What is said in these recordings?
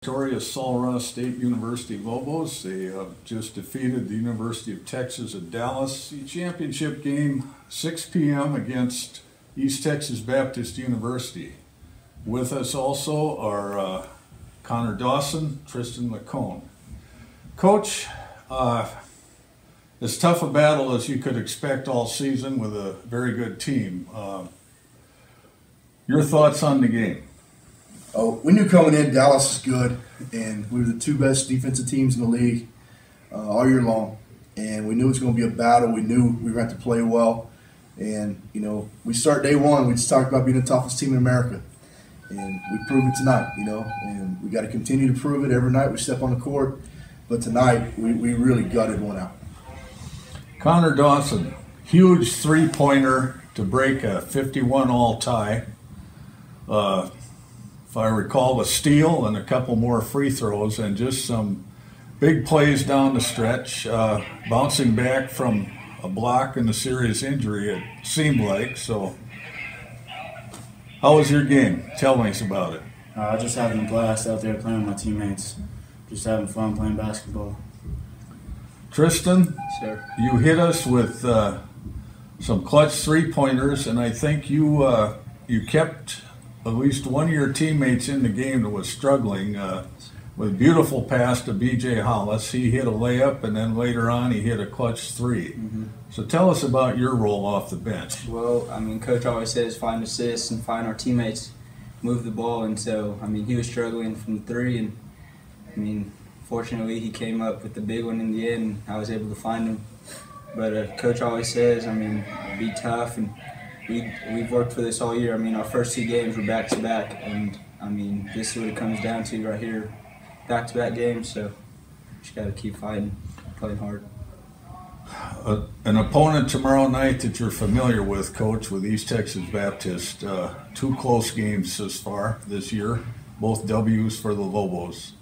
Victorious Colorado State University Lobos. They just defeated the University of Texas at Dallas. The championship game, 6 p.m. against East Texas Baptist University. With us also are Connor Dawson, Tristan McCone. Coach, as tough a battle as you could expect all season with a very good team. Your thoughts on the game? Oh, we knew coming in Dallas is good, and we were the two best defensive teams in the league all year long. And we knew it was going to be a battle. We knew we were going to have to play well. And, you know, we start day one, we just talked about being the toughest team in America. And we proved it tonight, you know, and we got to continue to prove it every night we step on the court. But tonight, we really gutted one out. Connor Dawson, huge three-pointer to break a 51-all tie. If I recall, a steal and a couple more free throws and just some big plays down the stretch, bouncing back from a block and a serious injury, it seemed like. So how was your game? Tell me about it. Just having a blast out there playing with my teammates. Just having fun playing basketball. Tristan, Sir. You hit us with some clutch three-pointers, and I think you kept at least one of your teammates in the game that was struggling with a beautiful pass to B.J. Hollis. He hit a layup, and then later on he hit a clutch three. Mm-hmm. So tell us about your role off the bench. Well, I mean, Coach always says find assists and find our teammates move the ball, and so, I mean, he was struggling from three, and, I mean, fortunately he came up with the big one in the end, and I was able to find him. But Coach always says, I mean, be tough, and we've worked for this all year. I mean, our first two games were back-to-back, and, I mean, this is what it comes down to right here, back-to-back games, so just got to keep fighting, playing hard. An opponent tomorrow night that you're familiar with, Coach, with East Texas Baptist. Two close games thus far this year, both W's for the Lobos.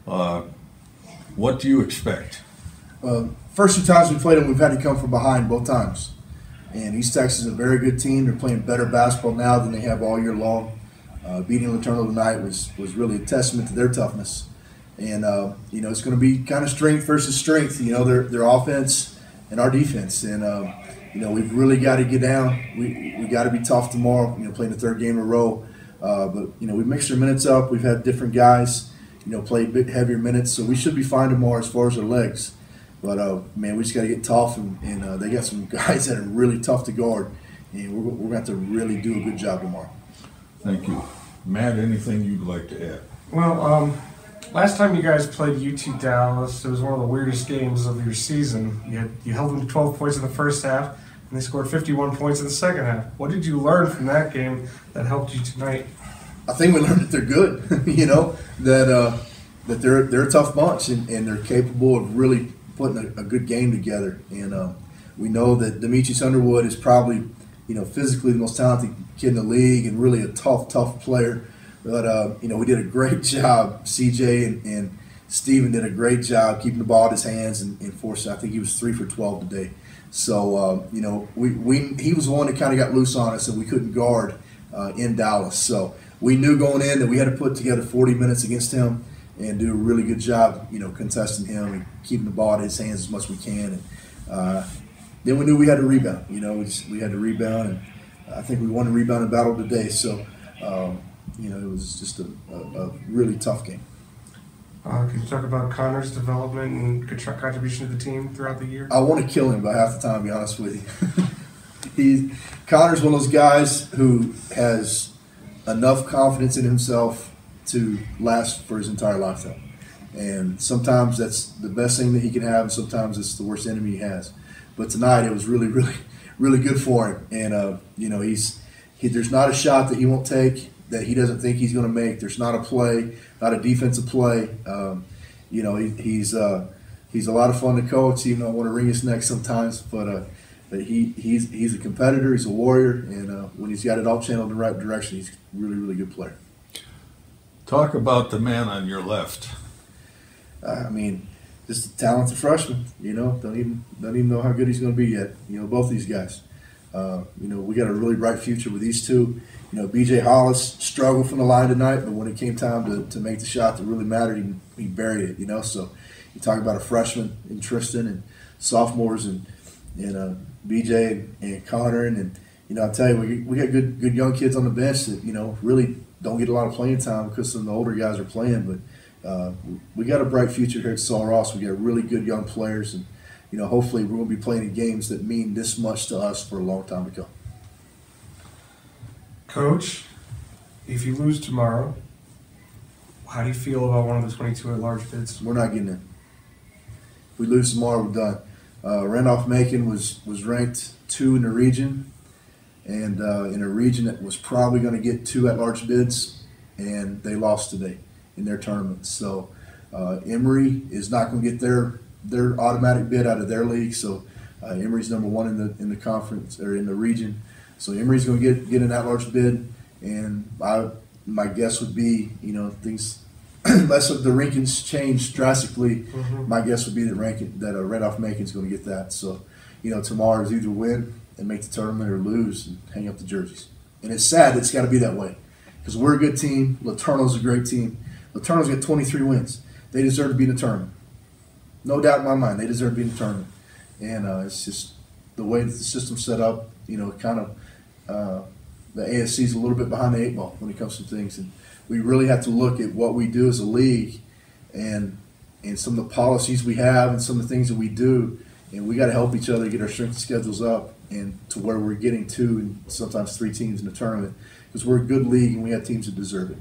What do you expect? First two times we played them, we've had to come from behind both times. And East Texas is a very good team. They're playing better basketball now than they have all year long. Beating LaTourneau tonight was really a testament to their toughness. And, you know, it's going to be kind of strength versus strength, you know, their offense and our defense. And, you know, we've really got to get down. We got to be tough tomorrow, you know, playing the third game in a row. But, you know, we've mixed our minutes up. We've had different guys, you know, play a bit heavier minutes. So we should be fine tomorrow as far as our legs. But, man, we just got to get tough, and they got some guys that are really tough to guard, and we're going to have to really do a good job tomorrow. Thank you. Matt, anything you'd like to add? Well, last time you guys played UT Dallas, it was one of the weirdest games of your season. You held them to 12 points in the first half, and they scored 51 points in the second half. What did you learn from that game that helped you tonight? I think we learned that they're good, you know, that they're a tough bunch, and they're capable of really putting a good game together. And we know that Demetrius Underwood is probably, you know, physically the most talented kid in the league and really a tough player. But, you know, we did a great job. CJ and Steven did a great job keeping the ball in his hands and forcing. I think he was 3 for 12 today. So, you know, he was the one that kind of got loose on us and we couldn't guard in Dallas. So we knew going in that we had to put together 40 minutes against him and do a really good job, you know, contesting him and keeping the ball in his hands as much as we can. And then we knew we had to rebound. You know, we had to rebound, and I think we won the rebounding battle today. So, you know, it was just a really tough game. Can you talk about Connor's development and contribution to the team throughout the year? I want to kill him by half the time, to be honest with you. Connor's one of those guys who has enough confidence in himself to last for his entire lifetime. And sometimes that's the best thing that he can have, and sometimes it's the worst enemy he has. But tonight it was really good for him. And, you know, there's not a shot that he won't take that he doesn't think he's going to make. There's not a play, not a defensive play. You know, he's a lot of fun to coach, even though I want to wring his neck sometimes. But he's a competitor, he's a warrior, and when he's got it all channeled in the right direction, he's a really good player. Talk about the man on your left. I mean, just a talented freshman. You know, don't even know how good he's going to be yet. You know, both these guys. We got a really bright future with these two. BJ Hollis struggled from the line tonight, but when it came time to make the shot that really mattered, he buried it. So you talk about a freshman in Tristan and sophomores and BJ and Connor and I tell you, we got good young kids on the bench that really don't get a lot of playing time because some of the older guys are playing. But we got a bright future here at Sul Ross. We got really good young players, and hopefully we're going to be playing in games that mean this much to us for a long time to come. Coach, if you lose tomorrow, how do you feel about one of the 22 at-large bids? We're not getting in. If we lose tomorrow, we're done. Randolph-Macon was ranked 2 in the region, and in a region that was probably going to get 2 at-large bids, and they lost today in their tournament. So Emory is not going to get their automatic bid out of their league. So Emory's number 1 in the conference or in the region. So Emory's going to get an at-large bid, and my guess would be things unless the rankings change drastically. My guess would be that Randolph-Macon's going to get that. So tomorrow is either win and make the tournament or lose and hang up the jerseys. And it's sad that it's got to be that way because we're a good team. Laterno's a great team. Laterno's got 23 wins. They deserve to be in the tournament. No doubt in my mind, they deserve to be in the tournament. And it's just the way that the system's set up, the ASC is a little bit behind the 8 ball when it comes to things. And we really have to look at what we do as a league and some of the policies we have and some of the things that we do. And we got to help each other get our strength schedules up and to where we're getting 2 and sometimes 3 teams in the tournament because we're a good league and we have teams that deserve it.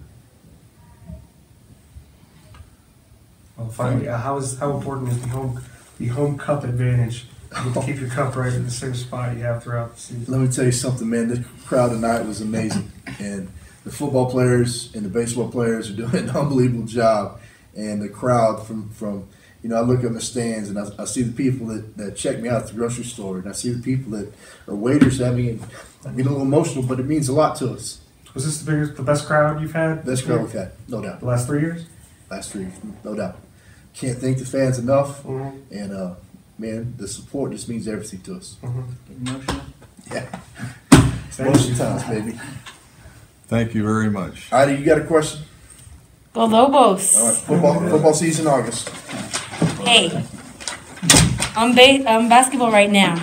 Well, finally, how important is the home cup advantage? You get to keep your cup right in the same spot you have throughout the season. Let me tell you something, man. The crowd tonight was amazing, and the football players and the baseball players are doing an unbelievable job. And the crowd from I look in the stands and I see the people that check me out at the grocery store, and I see the people that are waiters. I get a little emotional, but it means a lot to us. Was this the best crowd you've had? Best crowd we've had, no doubt. The last 3 years? Last 3 years, no doubt. Can't thank the fans enough, and man, the support just means everything to us. Emotional. Yeah, most of the times, baby. Thank you very much. Ida, you got a question? Go Lobos. All right, football season August. Hey, I'm basketball right now.